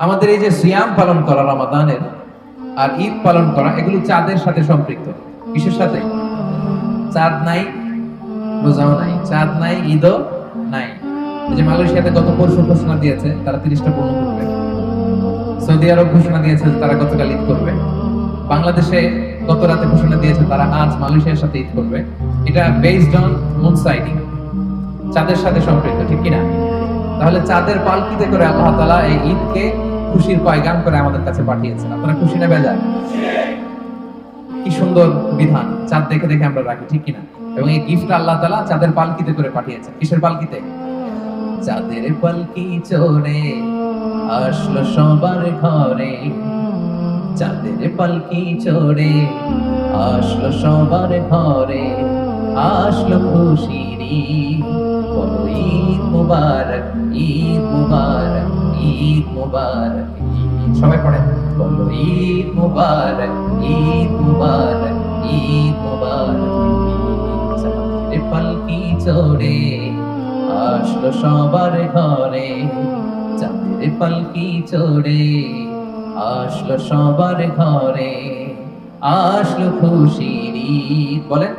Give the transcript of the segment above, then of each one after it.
আমাদের এই যে সিয়াম পালন করা রমাদানের আর ঈদ পালন করা, এগুলি চাঁদের সাথে সম্পৃক্ত। কিসের সাথে? চাঁদ নাই রোজাও নাই, চাঁদ নাই ঈদও নাই। এই যে মালয়েশিয়াতে গত পরশু ঘোষণা দিয়েছে তারা 30টা পূর্ণ করবে, সৌদি আরব ঘোষণা দিয়েছে তারা গতকাল ঈদ করবে, বাংলাদেশে গত রাতে ঘোষণা দিয়েছে তারা আজ মালয়েশিয়ার সাথে ঈদ করবে। এটা বেসড অন মুন সাইডিং, চাঁদের সাথে সম্পৃক্ত, ঠিক কিনা? তাহলে চাঁদের পালকিতে করে আল্লাহ তাআলা এই ঈদকে খুশির পয়গাম করে আমাদের কাছে পাঠিয়েছেন। আপনারা খুশি না বেজার? কি সুন্দর বিধান, চাঁদ দেখে দেখে আমরা রাখি, ঠিক কিনা? এবং এই গিফট আল্লাহ তাআলা চাঁদের পালকিতে করে পাঠিয়েছেন। কিসের পালকিতে? চাঁদের পালকি চড়ে আসলো সবার ঘরে, চাঁদের পালকি চড়ে আসলো সবার ঘরে, আসলো খুশির ঈদ, বলো ঈদ মুবারক, ঈদ মুবারক, ঈদ মুবারক। সবাই পড়েন, বলো ঈদ মুবারক, ঈদ মুবারক, ঈদ মুবারক। চাঁদের পালকি চড়ে আসলো সবার ঘরে, চাঁদের পালকি চড়ে আসলো সবার ঘরে, আসলো খুশির ঈদ। বলেন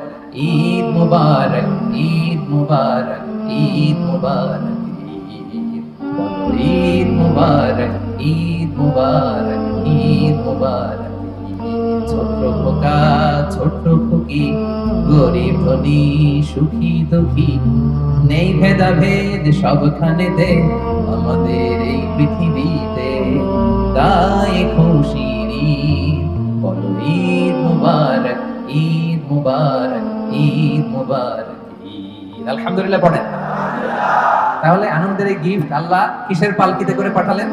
ঈদ মুবারক, ঈদ মুবারক, ঈদ মুবারক, ঈদ। বলো ঈদ মুবারক, ঈদ মুবারক, ঈদ মুবারক। ছোট্ট খোকা ছোট্ট খুকি, গরিব ধনী সুখী দুঃখী, নেই ভেদাভেদ সবখানেতে আমাদের এই পৃথিবীতে, তাই খুশির ঈদ। বলো ঈদ মুবারক, ঈদ মুবারক, ঈদ মুবারক, ঈদ। আলহামদুলিল্লাহ পড়েন। তাহলে আনন্দের এই গিফট আল্লাহ কিসের পালকিতে করে পাঠালেন?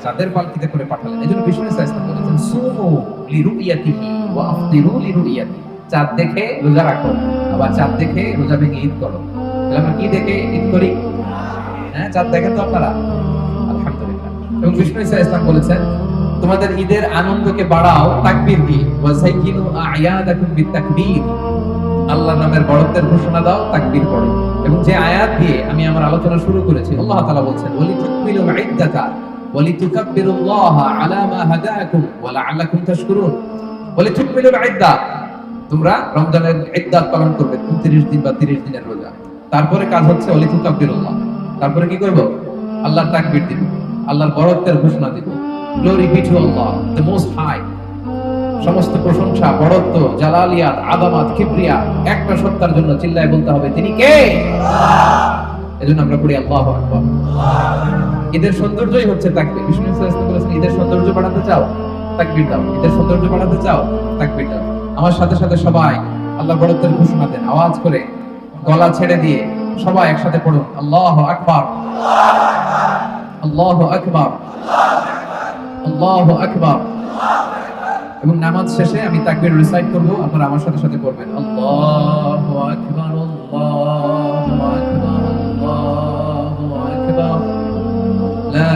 চাঁদের পালকিতে করে পাঠালেন। এজন্য বিষ্ণু ইসলাম বলেছেন সুমু লিরুইয়াতিহি ওয়া আফতিরু লিরুইয়াতি। চাঁদ দেখে রোজা রাখো, আবার চাঁদ দেখে রোজা ভেঙে ঈদ করো। তাহলে আমরা কি দেখে ঈদ করি? হ্যাঁ, চাঁদ দেখেন তো আপনারা? আলহামদুলিল্লাহ। এবং বিষ্ণু ইসলাম বলেছেন তোমাদের ঈদের আনন্দকে বাড়াও তাকবীর দিয়ে, ওয়াযাইয়িনু আ'য়াদাকুম বিতাকবীর। আল্লাহর নামের বড়ত্বের ঘোষণা দাও, তাকবীর পড়ো। এবং যে আয়াত দিয়ে আমি আমার আলোচনা শুরু করেছি, আল্লাহ তাআলা বলছেন ওয়ালিতুকমিলুল ইদ্দাতা ওয়ালিতুকাব্বিরুল্লাহা আলা মা হাদাকুম ওয়া লাআল্লাকুম তাশকুরুন। ওয়ালিতুকমিলুল ইদ্দা, তোমরা রমজানের ইদ্দাত পালন করবে, 29 দিন বা 30 দিনের রোজা। তারপরে কাজ হচ্ছে ওয়ালিতুকাব্বিরুল্লাহ, তারপরে কি করব? আল্লাহর তাকবীর দিব, আল্লাহর বড়ত্বের ঘোষণা দিব। Glory be to Allah the most high. সমস্ত প্রশংসা, বড়ত্ব, জালালিয়াত, আযামাত, কিবরিয়া একটা সত্তার জন্য। চিল্লায় বলতে হবে তিনি কে? আল্লাহ। এজন্য আমরা পড়ি আল্লাহু আকবার। ঈদের সৌন্দর্যই হচ্ছে তাকবীর। বিষ্ণু সাল্লাল্লাহু আলাইহি ওয়াসাল্লাম ঈদের সৌন্দর্য বাড়াতে চাও, তাকবীর দাও। ঈদের সৌন্দর্য বাড়াতে চাও, তাকবীর দাও। আমার সাথে সাথে সবাই আল্লাহর বড়ত্বের ঘোষণা দেন, আওয়াজ করে, গলা ছেড়ে দিয়ে সবাই একসাথে পড়ুন আল্লাহু আকবার, আল্লাহু আকবার, আল্লাহু আকবার। এবং নামাজ শেষে আমি তাকবীর রিসাইট করব, আপনারা আমার সাথে সাথে পড়বেন আল্লাহু আকবার, আল্লাহু আকবার, আল্লাহু আকবার, লা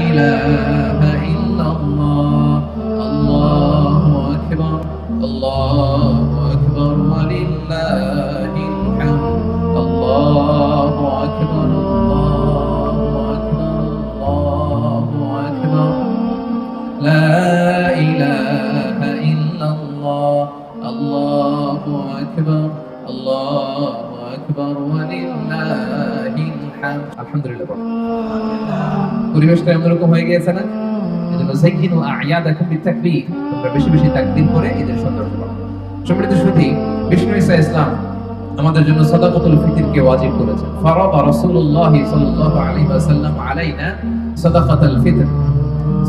ইলাহা ইল্লাল্লাহ, আল্লাহু আকবার, আল্লাহু আকবার ওয়া লিল্লাহিল হামদ, আল্লাহু আকবার, আল্লাহু আকবার, আল্লাহু আকবার, লা ইলাহা ইল্লাল্লাহ, আল্লাহু আকবার, আল্লাহু আকবার ওয়া লিল্লাহিল হামদ। আলহামদুলিল্লাহ। পরিবেশটা এরকম হয়ে গিয়েছে না? এজন্য যাইয়িনু আ'য়াদাকুম বিতাকবীর, তোমরা বেশি বেশি তাকবীর করে এদের সৌন্দর্য বাড়াও। সম্মানিত সুধী, বিষ্ণু ইসলাম আমাদের জন্য সাদাকাতুল ফিতরকে ওয়াজিব করেছেন। ফারাদা রাসূলুল্লাহ সাল্লাল্লাহু আলাইহি ওয়াসাল্লাম আলাইনা সাদাকাতুল ফিতর।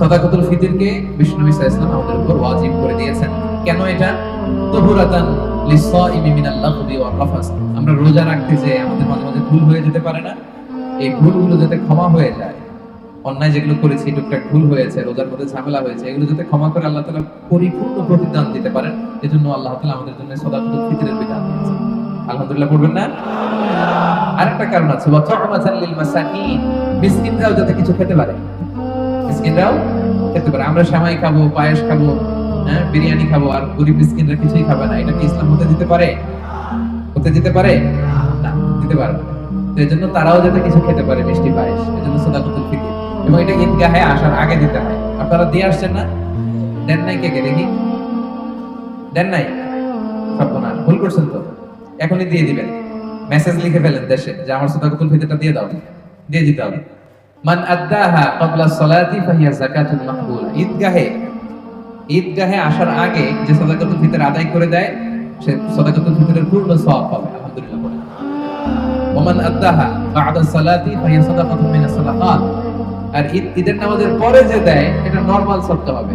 সাদাকাতুল ফিতরকে বিষ্ণু ইসলাম আমাদের উপর ওয়াজিব করে দিয়েছেন। কেন এটা? তুহুরাতান লিসাইমি মিনাল লাগবি ওয়ার রাফাস। আমরা রোজা রাখতে যে আমাদের মাঝে মাঝে ভুল হয়ে যেতে পারে না? এই ভুলগুলো যাতে ক্ষমা হয়ে যায়, অন্যায় যেগুলো করেছি, টুকটাক ভুল হয়েছে, রোজার মধ্যে ঝামেলা হয়েছে, এগুলো যাতে ক্ষমা করে আল্লাহ তাআলা পরিপূর্ণ প্রতিদান দিতে পারেন, এজন্য আল্লাহ তাআলা আমাদের জন্য সাদাকাতুল ফিতরের বিধান দিয়েছেন। আলহামদুলিল্লাহ পড়বেন না? আরেকটা কারণ আছে, ওয়া তু'মাতাল লিল মাসাকিন, মিসকিনরাও যাতে কিছু খেতে পারে, মিসকিনরাও খেতে পারে। আমরা সেমাই খাবো, পায়েস খাবো, হ্যাঁ, বিরিয়ানি খাবো, আর গরিব মিসকিনরা কিছুই খাবে না। এটা কি ইসলাম হতে দিতে পারে? হতে দিতে পারে না, দিতে পারে না। তো এজন্য তারাও যাতে কিছু খেতে পারে, মিষ্টি পায়েস, এজন্য সাদাকাতুল ফিতর। এবং এটা ঈদগাহে আসার আগে দিতে হয়। আপনারা দিয়ে আসছেন না? দেন নাই কে কে দেখি? দেন নাই? সর্বনাশ, ভুল করছেন তো। এখনই দিয়ে দিবেন, মেসেজ লিখে ফেলেন দেশে যে আমার সাদাকাতুল ফিতরটা দিয়ে দাও, দিয়ে দিতে হবে। মান আদ্দাহা ক্বাবলা সালাতি ফাহিয়া যাকাতুন মাকবুলা। ঈদগাহে আসার আগে যে সাদাকাতুল ফিতর আদায় করে দেয় সে সাদাকাতুল ফিতরের পূর্ণ সওয়াব পাবে। আলহামদুলিল্লাহ বলে। ওমান আদ্দাহা বা'দা সালাতি ফাহিয়া সাদাকাতুন মিনাস সাদাকাত। আর ঈদের নামাজের পরে যে দেয় এটা নরমাল সদকা হবে,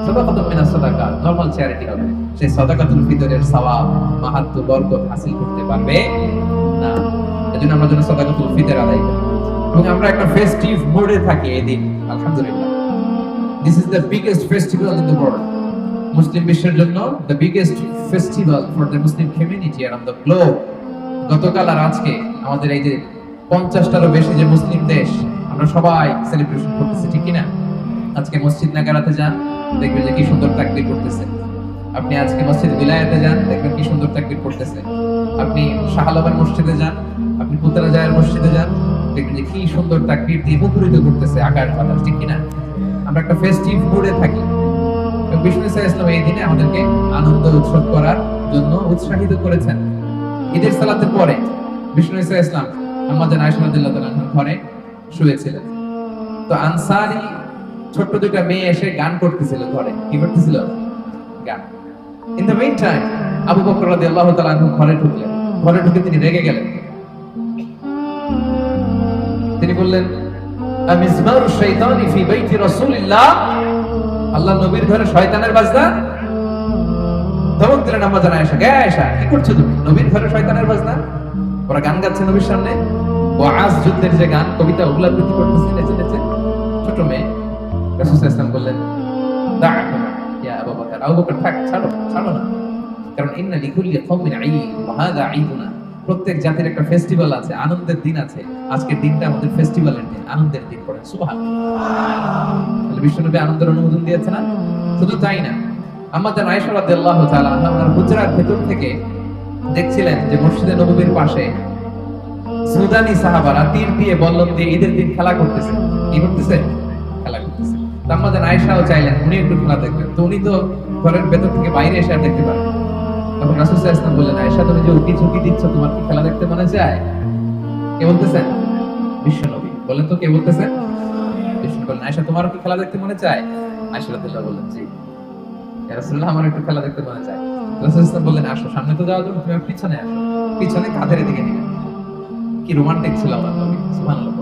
সাদাকাতুন মিনাস সাদাকাত, নরমাল চ্যারিটি হবে। সেই সাদাকাতুল ফিতরের সওয়াব, মাহাত্ম্য, বরকত হাসিল করতে পারবে না। এজন্য আমরা যেন সাদাকাতুল ফিতর আদায় করি এবং আমরা একটা ফেস্টিভ মুডে থাকি এই দিন। আলহামদুলিল্লাহ, this is the biggest festival in the world. মুসলিম বিশ্বের জন্য the biggest festival for the Muslim community around the globe. গতকাল আর আজকে আমাদের এই যে 50টারও বেশি যে মুসলিম দেশ, আমরা সবাই সেলিব্রেশন করতেছি, ঠিক কি না? আজকে মসজিদ নাগারাতে যান, দেখবেন যে কি সুন্দর তাকবীর করতেছে। আপনি আজকে মসজিদ বিলায়াতে যান, দেখবেন কি সুন্দর তাকবীর করতেছে। আপনি শাহলাবান মসজিদে যান, আপনি পুতরাজায়ের মসজিদে যান, দেখবেন যে কি সুন্দর তাকবীর দিয়ে মুখরিত করতেছে আকাশ বাতাস, ঠিক কি না? আমরা একটা ফেস্টিভ মুডে থাকি। বিষ্ণু ইসলাম এই দিনে আমাদেরকে আনন্দ উৎসব করার জন্য উৎসাহিত করেছেন। ঈদের সালাতের পরে বিষ্ণু ইসলাম আমাদের আয়েশা রাদিয়াল্লাহু তাআলা ঘরে শুয়েছিলেন। তো আনসারী ছোট্ট দুইটা মেয়ে এসে গান করতেছিল ঘরে। কি করতেছিল? গান। In the mean time Abu Bakr রাদিয়াল্লাহু তাআলা ঘরে ঢুকলেন। ঘরে ঢুকে তিনি রেগে গেলেন। তিনি বললেন, আমিজমারু শাইতানি ফি বাইতি রাসূলিল্লাহ। আল্লাহ নবীর ঘরে শয়তানের বাজনা। ধমক দিলেন আম্মা জান আয়েশা, কে আয়েশা কি করছো তুমি? নবীর ঘরে শয়তানের বাজনা? ওরা গান গাচ্ছে নবীর সামনে, ওয়াজ যুদ্ধের যে গান, কবিতা, ওগুলা আবৃত্তি করতেছে নেচে নেচে। ছোট মেয়ে। রাসূল সাল্লাল্লাহু আলাইহি ওয়াসাল্লাম বললেন, দা'হুমা ইয়া আবু বকর, আবু বকর থাক, ছাড়ো ছাড়ো না, কারণ ইন্না লিকুল্লি কওমিন ঈদ ওয়া হাযা ঈদুনা। প্রত্যেক জাতির একটা ফেস্টিভ্যাল আছে, আনন্দের দিন আছে। আজকের দিনটা আমাদের ফেস্টিভ্যালের দিন, আনন্দের দিন। পড়েন সুবহানাল্লাহ। বিশ্বনবী আনন্দের অনুমোদন দিয়েছে না? শুধু তাই না, আমাদের আয়েশা রাদিয়াল্লাহু তাআলা আনহা ওনার হুজরার ভেতর থেকে দেখছিলেন যে মসজিদে নববীর পাশে সুদানি সাহাবারা তীর দিয়ে বল্লম দিয়ে ঈদের দিন খেলা করতেছে। কি করতেছে? খেলা করতেছে। তো আমাদের আয়েশাও চাইলেন উনি একটু খেলা দেখবেন। তো উনি তো ঘরের ভেতর থেকে বাইরে এসে আর দেখতে পারেন। তখন রাসূল সাল্লাল্লাহু আলাইহি ওয়াসাল্লাম বললেন, আয়েশা তুমি যে উকি ঝুঁকি দিচ্ছ, তোমার কি খেলা দেখতে মনে চায়? কে বলতেছেন? বিশ্বনবী। বলেন তো কে বলতেছেন? বিষ্ণু বললেন, আয়েশা তোমার কি খেলা দেখতে মনে চায়? আয়েশা রাদিয়াল্লাহু বললেন, জি ইয়া রাসূলুল্লাহ, আমার একটু খেলা দেখতে মনে চায়। রাসূল সাল্লাল্লাহু বললেন, আসো, সামনে তো যাওয়ার জন্য তুমি পিছনে আসো। পিছনে কাঁধের দিকে নিয়ে। কি রোমান্টিক ছিল আমার নবী, সুবহানাল্লাহ।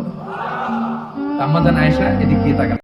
আম্মা জান আয়েশা এদিক দিয়ে তাকান।